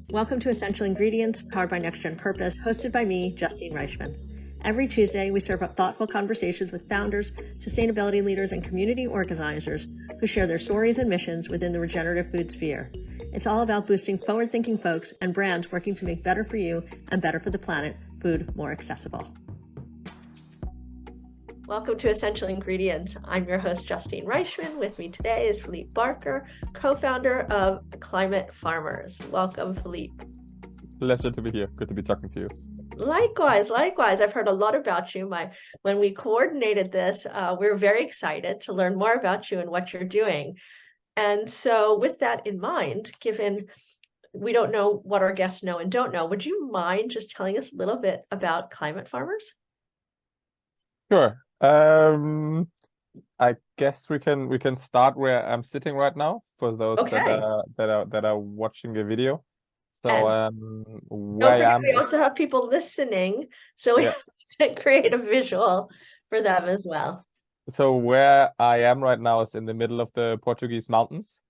Welcome to Essential Ingredients, powered by Next Gen Purpose, hosted by me, Justine Reichman. Every Tuesday, we serve up thoughtful conversations with founders, sustainability leaders, and community organizers who share their stories and missions within the regenerative food sphere. It's all about boosting forward-thinking folks and brands working to make better for you and better for the planet food more accessible. Welcome to Essential Ingredients. I'm your host, Justine Reichman. With me today is Philippe Birker, co-founder of Climate Farmers. Welcome, Philippe. Pleasure to be here. Good to be talking to you. Likewise. I've heard a lot about you. When we coordinated this, we were very excited to learn more about you and what you're doing. And so with that in mind, given we don't know what our guests know and don't know, would you mind just telling us a little bit about Climate Farmers? Sure. I guess we can start where I'm sitting right now for those that are watching the video. So where I am, we also have people listening, so we have to create a visual for them as well. So where I am right now is in the middle of the Portuguese mountains,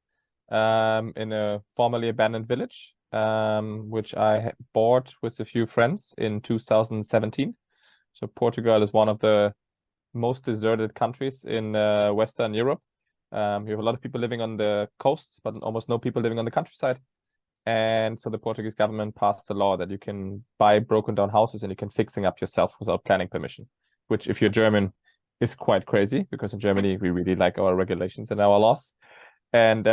in a formerly abandoned village, which I bought with a few friends in 2017. So Portugal is one of the most deserted countries in Western Europe. You have a lot of people living on the coast, but almost no people living on the countryside. And so the Portuguese government passed a law that you can buy broken down houses and you can fix them up yourself without planning permission, which if you're German is quite crazy, because in Germany we really like our regulations and our laws. And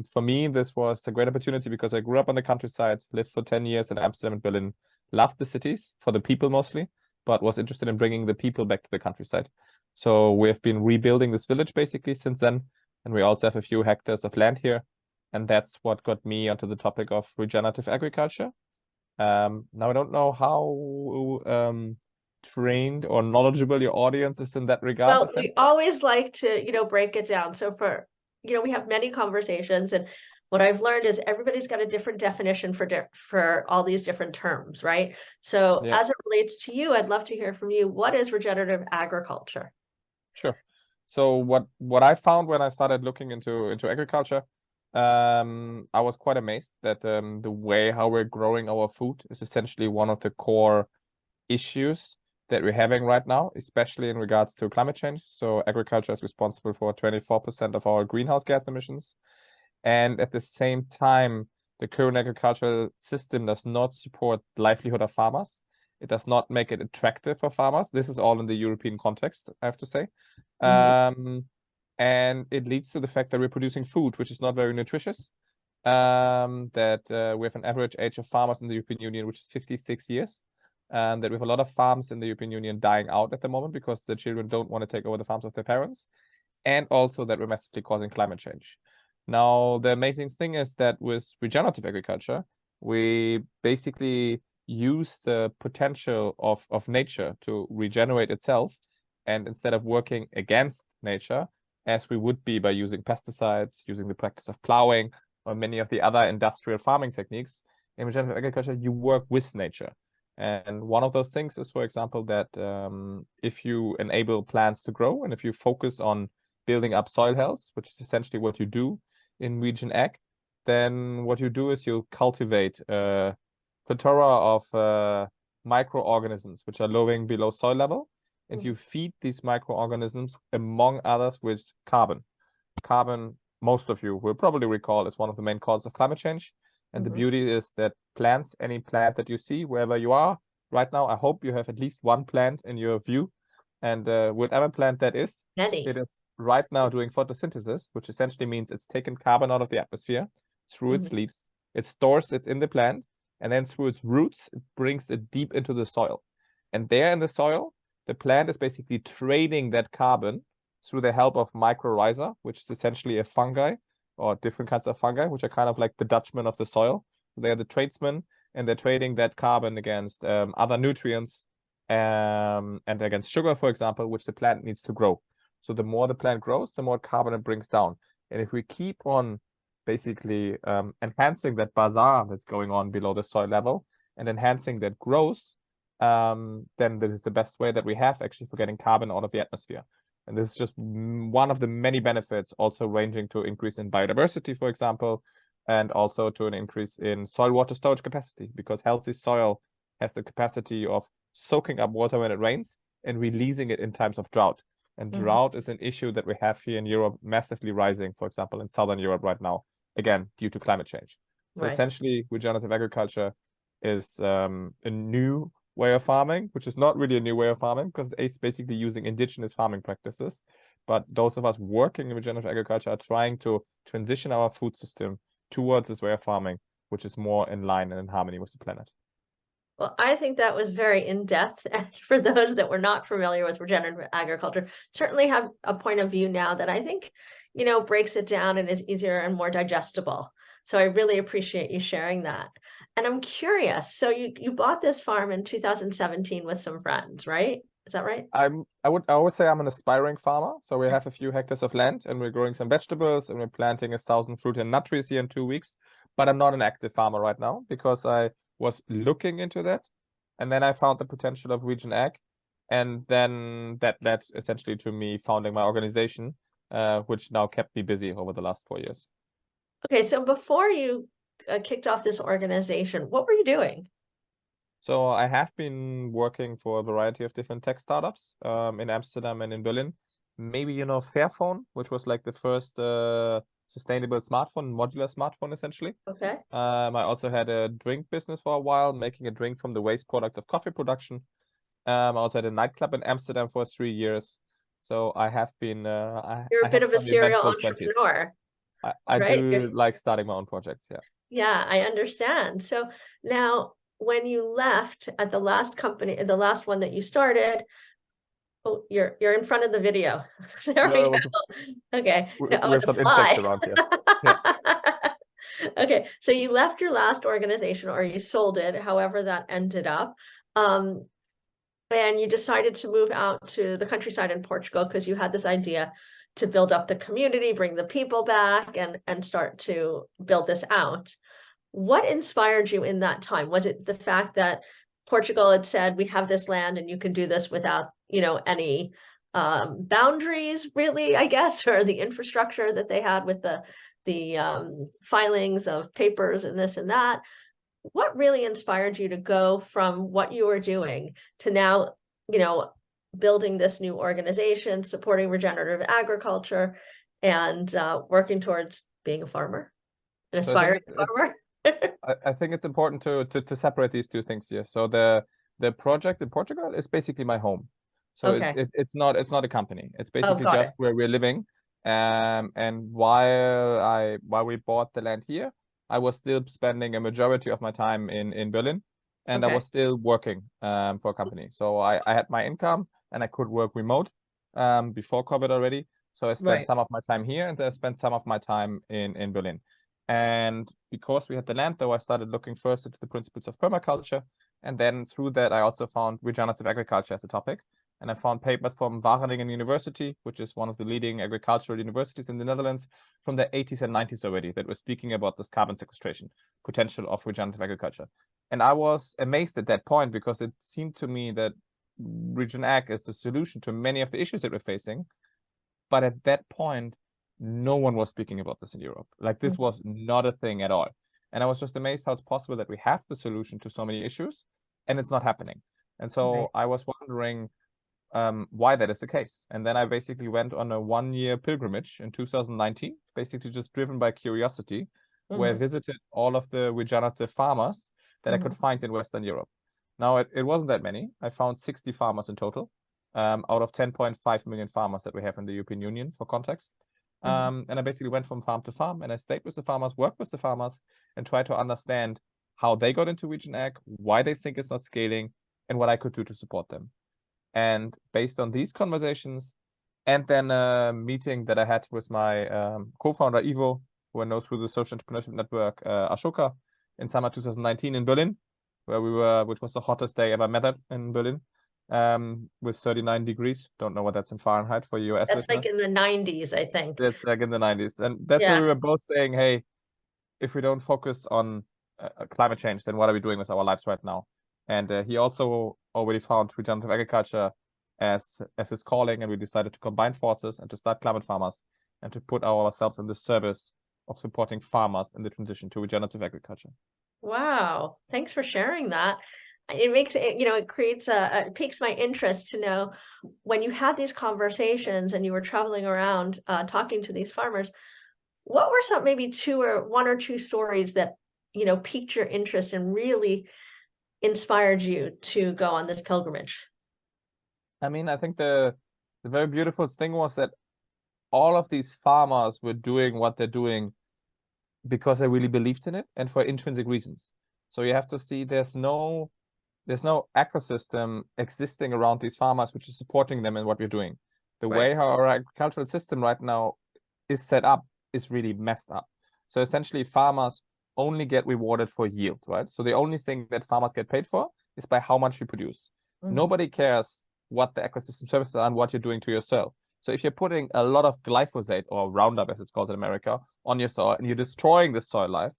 for me, this was a great opportunity because I grew up on the countryside, lived for 10 years in Amsterdam and Berlin, loved the cities for the people mostly, but was interested in bringing the people back to the countryside. So we've been rebuilding this village basically since then. And we also have a few hectares of land here. And that's what got me onto the topic of regenerative agriculture. Now, I don't know how trained or knowledgeable your audience is in that regard. Well, we always like to, break it down. So we have many conversations, and what I've learned is everybody's got a different definition for all these different terms, right? So as it relates to you, I'd love to hear from you. What is regenerative agriculture? Sure. So what I found when I started looking into agriculture, I was quite amazed that the way how we're growing our food is essentially one of the core issues that we're having right now, especially in regards to climate change. So agriculture is responsible for 24% of our greenhouse gas emissions. And at the same time, the current agricultural system does not support the livelihood of farmers. It does not make it attractive for farmers. This is all in the European context, I have to say. And it leads to the fact that we're producing food, which is not very nutritious. That we have an average age of farmers in the European Union, which is 56 years. And that we have a lot of farms in the European Union dying out at the moment because the children don't want to take over the farms of their parents. And also that we're massively causing climate change. Now, the amazing thing is that with regenerative agriculture, we basically use the potential of nature to regenerate itself. And instead of working against nature, as we would be by using pesticides, using the practice of plowing, or many of the other industrial farming techniques, in regenerative agriculture, you work with nature. And one of those things is, for example, that if you enable plants to grow and if you focus on building up soil health, which is essentially what you do in regen ag, then what you do is you cultivate a plethora of microorganisms which are living below soil level, and you feed these microorganisms, among others, with carbon. Carbon, most of you will probably recall, is one of the main causes of climate change. And the beauty is that plants, any plant that you see, wherever you are right now, I hope you have at least one plant in your view. And whatever plant that is, it is right now doing photosynthesis, which essentially means it's taken carbon out of the atmosphere through its leaves. It stores it in the plant, and then through its roots, it brings it deep into the soil. And there in the soil, the plant is basically trading that carbon through the help of mycorrhiza, which is essentially a fungi or different kinds of fungi, which are kind of like the Dutchmen of the soil. They're the tradesmen, and they're trading that carbon against other nutrients and against sugar, for example, which the plant needs to grow. So the more the plant grows, the more carbon it brings down. And if we keep on basically enhancing that bazaar that's going on below the soil level and enhancing that growth, then this is the best way that we have actually for getting carbon out of the atmosphere. And this is just one of the many benefits, also ranging to increase in biodiversity, for example, and also to an increase in soil water storage capacity, because healthy soil has the capacity of soaking up water when it rains and releasing it in times of drought. And drought is an issue that we have here in Europe, massively rising, for example, in Southern Europe right now, again, due to climate change. So essentially, regenerative agriculture is a new way of farming, which is not really a new way of farming because it's basically using indigenous farming practices. But those of us working in regenerative agriculture are trying to transition our food system towards this way of farming, which is more in line and in harmony with the planet. Well, I think that was very in-depth. And for those that were not familiar with regenerative agriculture, certainly have a point of view now that I think, breaks it down and is easier and more digestible. So I really appreciate you sharing that. And I'm curious, so you bought this farm in 2017 with some friends, right? Is that right? I always say I'm an aspiring farmer. So we have a few hectares of land and we're growing some vegetables and we're planting 1,000 fruit and nut trees here in 2 weeks. But I'm not an active farmer right now because I was looking into that. And then I found the potential of Regen Ag. And then that led essentially to me founding my organization, which now kept me busy over the last 4 years. Okay, so before you kicked off this organization, what were you doing? So I have been working for a variety of different tech startups in Amsterdam and in Berlin. Maybe you know Fairphone, which was like the first sustainable smartphone, modular smartphone, essentially. Okay. I also had a drink business for a while, making a drink from the waste products of coffee production. I also had a nightclub in Amsterdam for 3 years. So I have been. You're a bit of a serial entrepreneur. I do like starting my own projects. Yeah. Yeah, I understand. So now, when you left at the last company, the last one that you started, oh, you're in front of the video. There we go. Okay. With some insects around here. Yeah. Okay, so you left your last organization or you sold it, however that ended up. And you decided to move out to the countryside in Portugal because you had this idea to build up the community, bring the people back and start to build this out. What inspired you in that time? Was it the fact that Portugal had said, we have this land and you can do this without, any boundaries, really, I guess, or the infrastructure that they had with the filings of papers and this and that? What really inspired you to go from what you were doing to now, building this new organization, supporting regenerative agriculture, and working towards being a farmer, an aspiring farmer? I think it's important to separate these two things here. So the project in Portugal is basically my home. So it's not a company. It's basically just where we're living. And while we bought the land here, I was still spending a majority of my time in Berlin, and I was still working for a company. So I had my income and I could work remote before COVID already. So I spent some of my time here and then I spent some of my time in Berlin. And because we had the land, though, I started looking first into the principles of permaculture. And then through that, I also found regenerative agriculture as a topic. And I found papers from Wageningen University, which is one of the leading agricultural universities in the Netherlands, from the 80s and 90s already, that were speaking about this carbon sequestration potential of regenerative agriculture. And I was amazed at that point because it seemed to me that Regen Ag is the solution to many of the issues that we're facing. But at that point, no one was speaking about this in Europe. Like, this was not a thing at all. And I was just amazed how it's possible that we have the solution to so many issues and it's not happening. And so I was wondering why that is the case. And then I basically went on a 1-year pilgrimage in 2019, basically just driven by curiosity, where I visited all of the regenerative farmers that I could find in Western Europe. Now, it wasn't that many. I found 60 farmers in total, out of 10.5 million farmers that we have in the European Union, for context. And I basically went from farm to farm and I stayed with the farmers, worked with the farmers, and tried to understand how they got into Regen Ag, why they think it's not scaling, and what I could do to support them. And based on these conversations, and then a meeting that I had with my co-founder, Ivo, who I know through the social entrepreneurship network, Ashoka, in summer 2019 in Berlin, where we were, which was the hottest day ever met in Berlin, with 39 degrees. Don't know what that's in Fahrenheit for US That's listeners. like in the 90s, I think. That's like in the 90s. And that's where we were both saying, hey, if we don't focus on climate change, then what are we doing with our lives right now? And he also already found regenerative agriculture as his calling, and we decided to combine forces and to start climate farmers and to put ourselves in the service of supporting farmers in the transition to regenerative agriculture. Wow. Thanks for sharing that. It makes it, it creates it piques my interest to know when you had these conversations and you were traveling around talking to these farmers, what were some maybe one or two stories that, piqued your interest and really inspired you to go on this pilgrimage? I mean, I think the very beautiful thing was that all of these farmers were doing what they're doing because they really believed in it and for intrinsic reasons. So you have to see there's no ecosystem existing around these farmers which is supporting them in what we're doing. The way how our agricultural system right now is set up is really messed up. So essentially farmers only get rewarded for yield, right? So the only thing that farmers get paid for is by how much you produce. Nobody cares what the ecosystem services are and what you're doing to your soil. So if you're putting a lot of glyphosate, or Roundup as it's called in America, on your soil and you're destroying the soil life,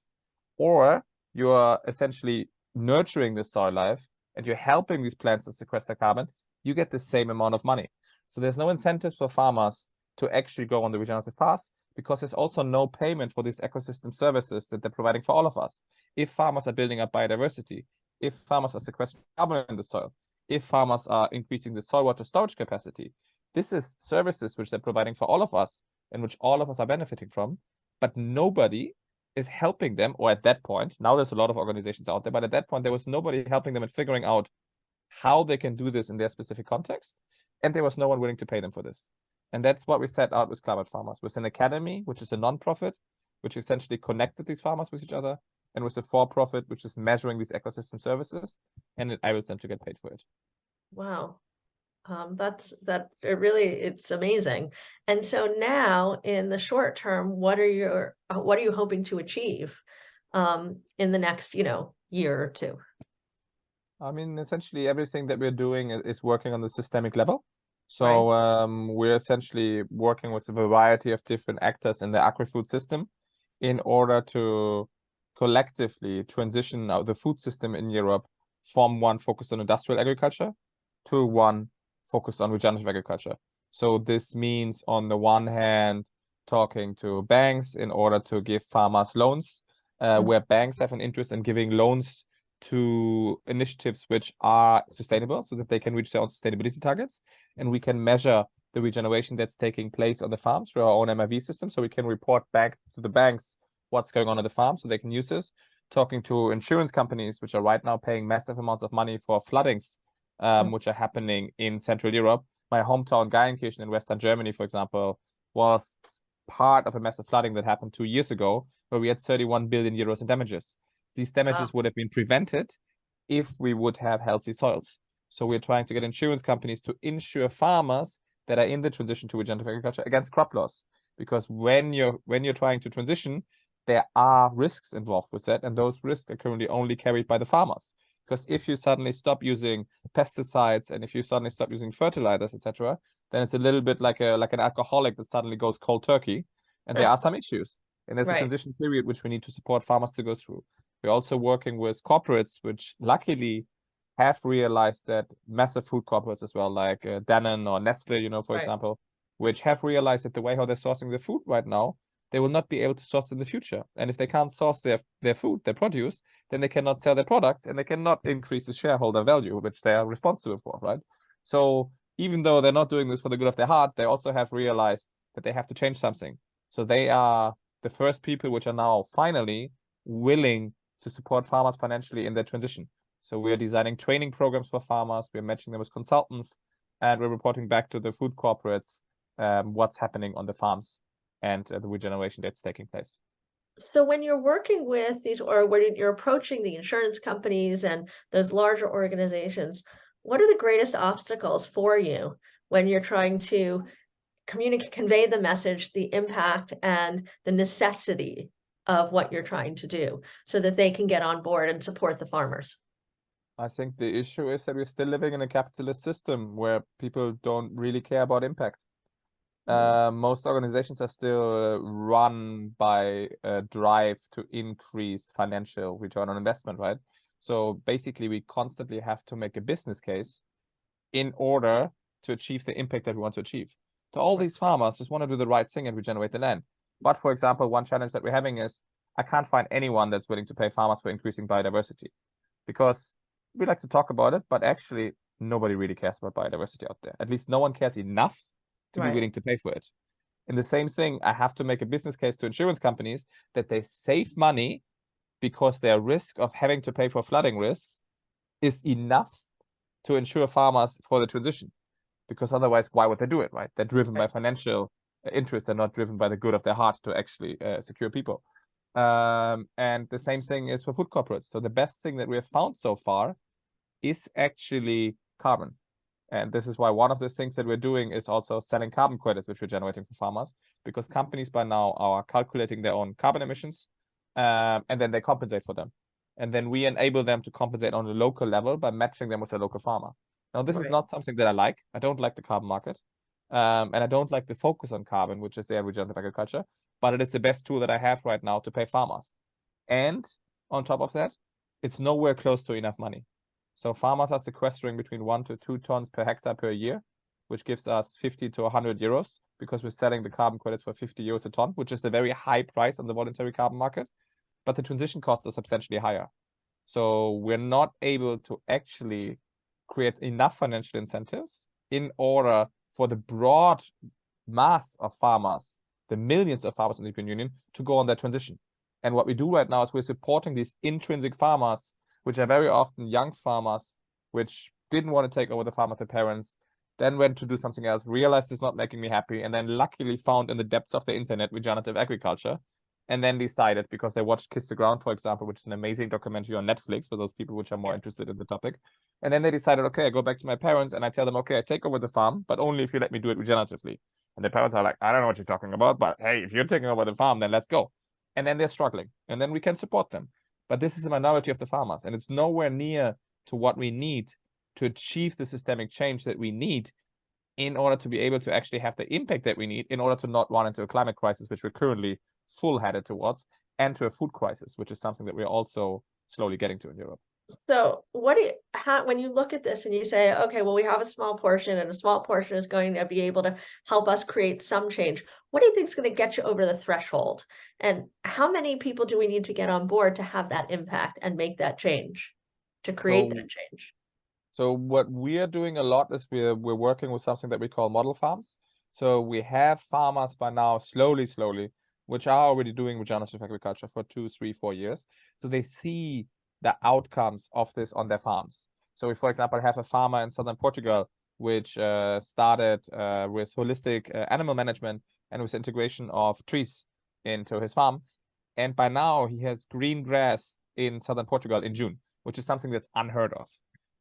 or you're essentially nurturing the soil life and you're helping these plants to sequester carbon, you get the same amount of money. So there's no incentives for farmers to actually go on the regenerative path, because there's also no payment for these ecosystem services that they're providing for all of us. If farmers are building up biodiversity, if farmers are sequestering carbon in the soil, if farmers are increasing the soil water storage capacity, this is services which they're providing for all of us and which all of us are benefiting from, but nobody is helping them. Or at that point, now there's a lot of organizations out there, but at that point, there was nobody helping them in figuring out how they can do this in their specific context. And there was no one willing to pay them for this. And that's what we set out with Climate Farmers, with an academy, which is a non-profit, which essentially connected these farmers with each other, and with a for-profit, which is measuring these ecosystem services, and it enables them to get paid for it. Wow. It's amazing. And so now in the short term, what are you hoping to achieve in the next, year or two? I mean, essentially everything that we're doing is working on the systemic level. So we're essentially working with a variety of different actors in the agri-food system in order to collectively transition the food system in Europe from one focused on industrial agriculture to one focused on regenerative agriculture. So this means, on the one hand, talking to banks in order to give farmers loans, where banks have an interest in giving loans to initiatives which are sustainable so that they can reach their own sustainability targets. And we can measure the regeneration that's taking place on the farms through our own MRV system. So we can report back to the banks what's going on the farm so they can use this. Talking to insurance companies, which are right now paying massive amounts of money for floodings, which are happening in Central Europe. My hometown, Geilenkirchen in Western Germany, for example, was part of a massive flooding that happened 2 years ago, where we had 31 billion euros in damages. These damages would have been prevented if we would have healthy soils. So we're trying to get insurance companies to insure farmers that are in the transition to regenerative agriculture against crop loss. Because when you're trying to transition, there are risks involved with that, and those risks are currently only carried by the farmers. Because if you suddenly stop using pesticides and if you suddenly stop using fertilizers, etc., then it's a little bit like an alcoholic that suddenly goes cold turkey, and there are some issues. And there's a transition period which we need to support farmers to go through. We're also working with corporates, which luckily have realized that, massive food corporates as well, like Danone or Nestle, for example, which have realized that the way how they're sourcing their food right now, they will not be able to source in the future. And if they can't source their food, their produce, then they cannot sell their products and they cannot increase the shareholder value, which they are responsible for, right? So even though they're not doing this for the good of their heart, they also have realized that they have to change something. So they are the first people which are now finally willing to support farmers financially in their transition. So we are designing training programs for farmers, we're matching them with consultants, and we're reporting back to the food corporates what's happening on the farms and the regeneration that's taking place. So when you're working with these, or when you're approaching the insurance companies and those larger organizations, what are the greatest obstacles for you when you're trying to convey the message, the impact, and the necessity of what you're trying to do so that they can get on board and support the farmers? I think the issue is that we're still living in a capitalist system where people don't really care about impact. Most organizations are still run by a drive to increase financial return on investment, right? So basically, we constantly have to make a business case in order to achieve the impact that we want to achieve. So all these farmers just want to do the right thing and regenerate the land. But for example, one challenge that we're having is I can't find anyone that's willing to pay farmers for increasing biodiversity, because we like to talk about it, but actually nobody really cares about biodiversity out there. At least no one cares enough to be willing to pay for it. And the same thing, I have to make a business case to insurance companies that they save money because their risk of having to pay for flooding risks is enough to insure farmers for the transition. Because otherwise, why would they do it, right? They're driven by financial interest and not driven by the good of their heart to actually secure people. And the same thing is for food corporates. So the best thing that we have found so far is actually carbon. And this is why one of the things that we're doing is also selling carbon credits, which we're generating for farmers, because companies by now are calculating their own carbon emissions, and then they compensate for them. And then we enable them to compensate on a local level by matching them with a local farmer. Now, this is not something that I like. I don't like the carbon market. And I don't like the focus on carbon, which is their regenerative agriculture, but it is the best tool that I have right now to pay farmers. And on top of that, it's nowhere close to enough money. So farmers are sequestering between 1 to 2 tons per hectare per year, which gives us 50 to 100 euros, because we're selling the carbon credits for 50 euros a ton, which is a very high price on the voluntary carbon market. But the transition costs are substantially higher. So we're not able to actually create enough financial incentives in order for the broad mass of farmers, the millions of farmers in the European Union, to go on that transition. And what we do right now is we're supporting these intrinsic farmers, which are very often young farmers, which didn't want to take over the farm of their parents, then went to do something else, realized it's not making me happy, and then luckily found in the depths of the internet regenerative agriculture, and then decided, because they watched Kiss the Ground, for example, which is an amazing documentary on Netflix for those people which are more interested in the topic. And then they decided, okay, I go back to my parents and I tell them, okay, I take over the farm, but only if you let me do it regeneratively. And the parents are like, I don't know what you're talking about, but hey, if you're taking over the farm, then let's go. And then they're struggling, and then we can support them. But this is a minority of the farmers, and it's nowhere near to what we need to achieve the systemic change that we need in order to be able to actually have the impact that we need in order to not run into a climate crisis, which we're currently full headed towards, and to a food crisis, which is something that we're also slowly getting to in Europe. So when you look at this and you say, okay, well, we have a small portion and a small portion is going to be able to help us create some change, what do you think is going to get you over the threshold? And how many people do we need to get on board to have that impact and make that change, to create that change? So what we are doing a lot is we're working with something that we call model farms. So we have farmers by now, slowly, which are already doing regenerative agriculture for 2, 3, 4 years. So they see the outcomes of this on their farms. So we, for example, have a farmer in southern Portugal, which started with holistic animal management and with integration of trees into his farm. And by now he has green grass in southern Portugal in June, which is something that's unheard of.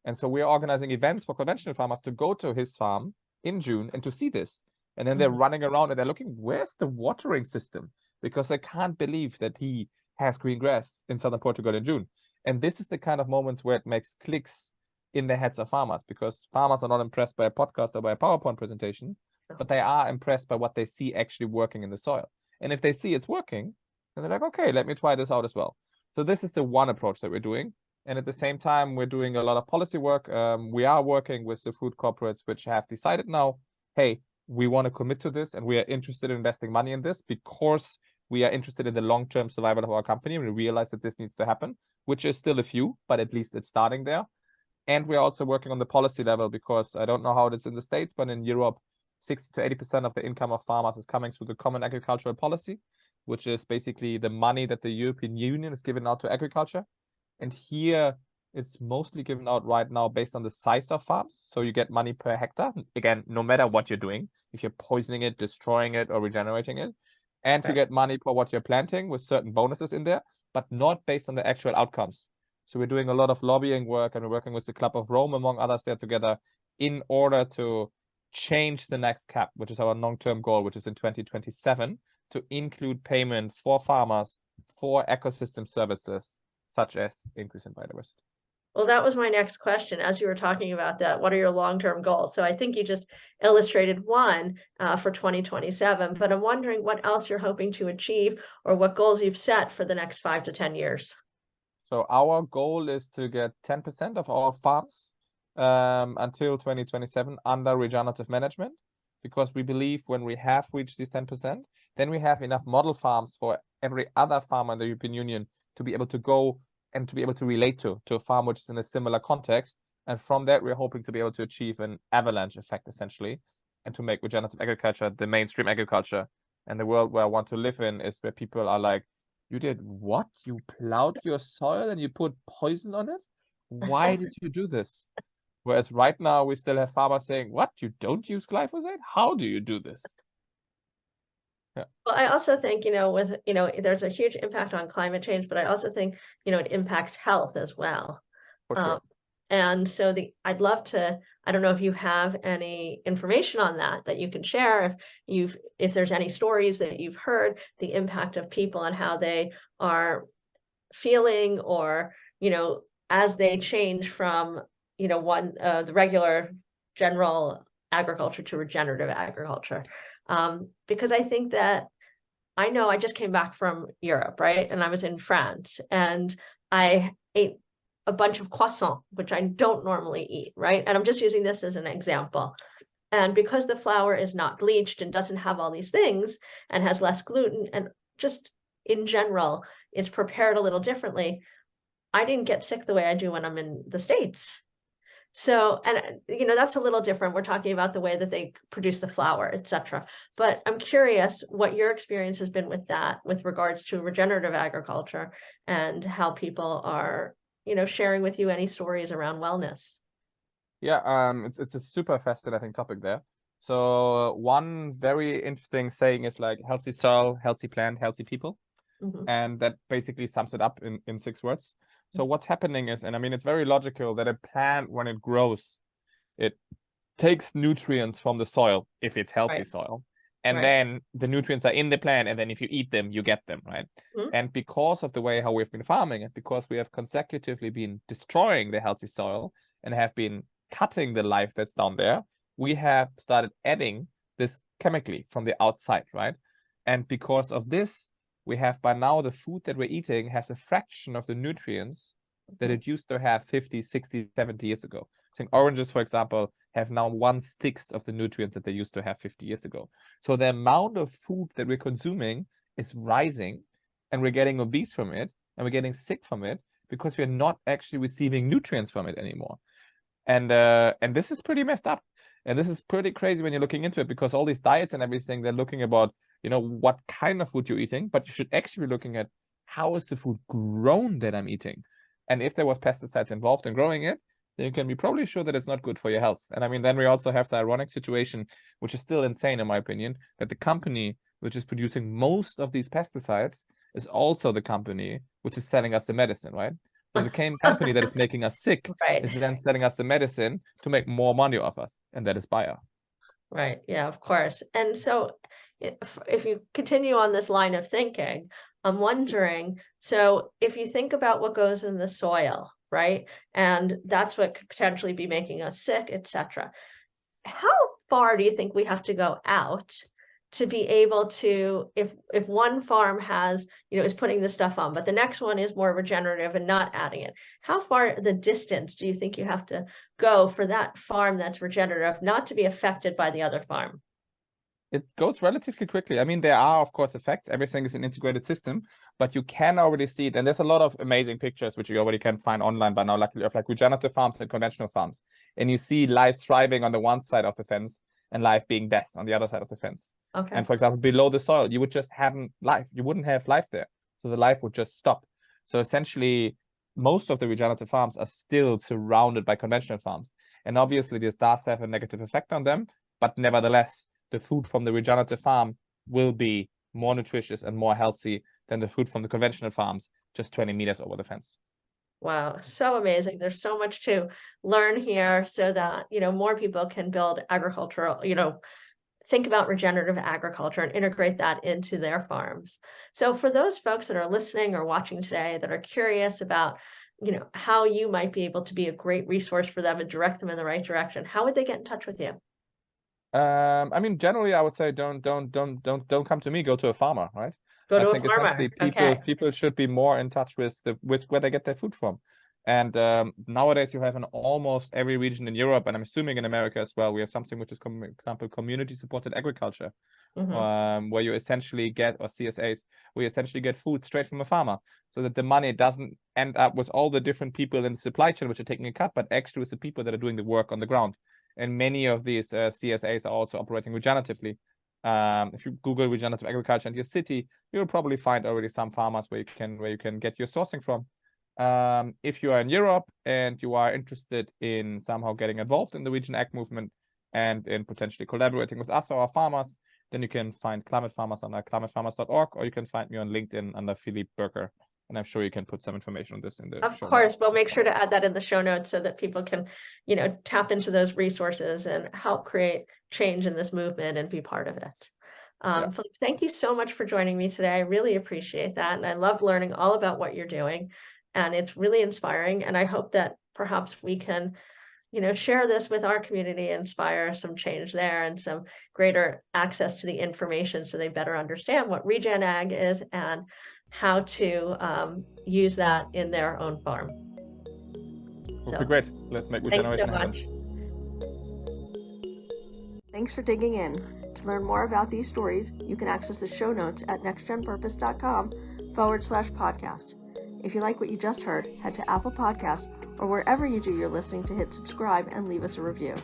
And so we're organizing events for conventional farmers to go to his farm in June and to see this. And then they're running around and they're looking, where's the watering system? Because they can't believe that he has green grass in southern Portugal in June. And this is the kind of moments where it makes clicks in the heads of farmers, because farmers are not impressed by a podcast or by a PowerPoint presentation, but they are impressed by what they see actually working in the soil. And if they see it's working, then they're like, okay, let me try this out as well. So this is the one approach that we're doing. And at the same time, we're doing a lot of policy work. We are working with the food corporates, which have decided now, hey, we want to commit to this and we are interested in investing money in this because we are interested in the long-term survival of our company. We realize that this needs to happen, which is still a few, but at least it's starting there. And we're also working on the policy level, because I don't know how it is in the States, but in Europe, 60 to 80% of the income of farmers is coming through the Common Agricultural Policy, which is basically the money that the European Union is giving out to agriculture. And here it's mostly given out right now based on the size of farms. So you get money per hectare, again, no matter what you're doing, if you're poisoning it, destroying it, or regenerating it. And you get money for what you're planting with certain bonuses in there, but not based on the actual outcomes. So we're doing a lot of lobbying work, and we're working with the Club of Rome, among others, there together in order to change the next cap, which is our long-term goal, which is in 2027, to include payment for farmers for ecosystem services, such as increase in biodiversity. Well, that was my next question. As you were talking about that, what are your long-term goals? So I think you just illustrated one for 2027, but I'm wondering what else you're hoping to achieve or what goals you've set for the next 5 to 10 years. So our goal is to get 10% of our farms until 2027 under regenerative management, because we believe when we have reached these 10%, then we have enough model farms for every other farmer in the European Union to be able to go and to be able to relate to a farm which is in a similar context. And from that, we're hoping to be able to achieve an avalanche effect, essentially, and to make regenerative agriculture the mainstream agriculture. And the world where I want to live in is where people are like, you did what? You plowed your soil and you put poison on it? Why did you do this? Whereas right now, we still have farmers saying, what? You don't use glyphosate? How do you do this? Yeah. Well, I also think, with, there's a huge impact on climate change, but I also think, it impacts health as well. For sure. And so I'd love to, I don't know if you have any information on that you can share, if there's any stories that you've heard, the impact of people and how they are feeling, or, as they change from, the regular general agriculture to regenerative agriculture. Because I think that, I know I just came back from Europe, right? And I was in France, and I ate a bunch of croissant, which I don't normally eat, right? And I'm just using this as an example. And because the flour is not bleached and doesn't have all these things and has less gluten, and just in general, it's prepared a little differently, I didn't get sick the way I do when I'm in the States. So, and that's a little different. We're talking about the way that they produce the flour, etc. But I'm curious what your experience has been with that, with regards to regenerative agriculture, and how people are, sharing with you any stories around wellness. Yeah, it's a super fascinating topic there. So one very interesting saying is like healthy soil, healthy plant, healthy people. Mm-hmm. And that basically sums it up in 6 words. So what's happening is, and I mean, it's very logical that a plant, when it grows, it takes nutrients from the soil, if it's healthy soil. And then the nutrients are in the plant, and then if you eat them, you get them, right? Mm-hmm. And because of the way how we've been farming it, because we have consecutively been destroying the healthy soil and have been cutting the life that's down there, we have started adding this chemically from the outside, right? And because of this, we have by now the food that we're eating has a fraction of the nutrients that it used to have 50, 60, 70 years ago. I think oranges, for example, have now 1/6 of the nutrients that they used to have 50 years ago. So the amount of food that we're consuming is rising, and we're getting obese from it, and we're getting sick from it, because we're not actually receiving nutrients from it anymore. And this is pretty messed up. And this is pretty crazy when you're looking into it, because all these diets and everything, they're looking about, what kind of food you're eating, but you should actually be looking at how is the food grown that I'm eating. And if there was pesticides involved in growing it, then you can be probably sure that it's not good for your health. And I mean, then we also have the ironic situation, which is still insane in my opinion, that the company which is producing most of these pesticides is also the company which is selling us the medicine, right? So the same company that is making us sick is then selling us the medicine to make more money off us, and that is Bayer. Right. Yeah, of course. And so if you continue on this line of thinking, I'm wondering, so if you think about what goes in the soil, right, and that's what could potentially be making us sick, etc., how far do you think we have to go out to be able to, if one farm has, is putting this stuff on, but the next one is more regenerative and not adding it, how far the distance do you think you have to go for that farm that's regenerative not to be affected by the other farm? It goes relatively quickly. I mean, there are, of course, effects. Everything is an integrated system, but you can already see it. And there's a lot of amazing pictures, which you already can find online by now, luckily, of like regenerative farms and conventional farms. And you see life thriving on the one side of the fence and life being death on the other side of the fence. Okay. And for example, below the soil, you would just have life. You wouldn't have life there. So the life would just stop. So essentially, most of the regenerative farms are still surrounded by conventional farms. And obviously, this does have a negative effect on them. But nevertheless, the food from the regenerative farm will be more nutritious and more healthy than the food from the conventional farms just 20 meters over the fence. Wow, so amazing. There's so much to learn here, so that, more people can build agricultural, think about regenerative agriculture and integrate that into their farms. So for those folks that are listening or watching today that are curious about, how you might be able to be a great resource for them and direct them in the right direction, how would they get in touch with you? I mean, generally, I would say don't come to me. Go to a farmer, right? Go to a farmer. Essentially, people should be more in touch with where they get their food from. And nowadays you have in almost every region in Europe, and I'm assuming in America as well, we have something which is, for example, community-supported agriculture, where you essentially get, or CSAs, where you essentially get food straight from a farmer, so that the money doesn't end up with all the different people in the supply chain which are taking a cut, but actually with the people that are doing the work on the ground. And many of these CSAs are also operating regeneratively. If you Google regenerative agriculture in your city, you'll probably find already some farmers where you can get your sourcing from. If you are in Europe and you are interested in somehow getting involved in the Regen Ag movement and in potentially collaborating with us or our farmers, then you can find Climate Farmers on climatefarmers.org, or you can find me on LinkedIn under Philippe Birker. And I'm sure you can put some information on this in the show notes. Of course, we'll make sure to add that in the show notes so that people can, tap into those resources and help create change in this movement and be part of it. Philippe, thank you so much for joining me today. I really appreciate that. And I loved learning all about what you're doing. And it's really inspiring. And I hope that perhaps we can, share this with our community, inspire some change there and some greater access to the information so they better understand what Regen Ag is and how to use that in their own farm. Would be great. Let's make regeneration happen. Thanks so much. Thanks for digging in. To learn more about these stories, you can access the show notes at nextgenpurpose.com/podcast. If you like what you just heard, head to Apple Podcasts or wherever you do your listening to hit subscribe and leave us a review.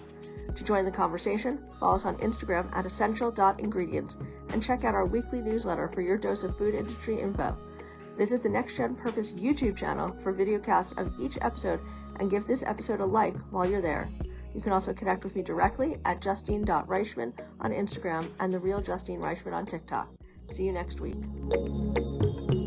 To join the conversation, follow us on Instagram at essential.ingredients and check out our weekly newsletter for your dose of food industry info. Visit the Next Gen Purpose YouTube channel for videocasts of each episode and give this episode a like while you're there. You can also connect with me directly at justine.reichman on Instagram and The Real Justine Reichman on TikTok. See you next week.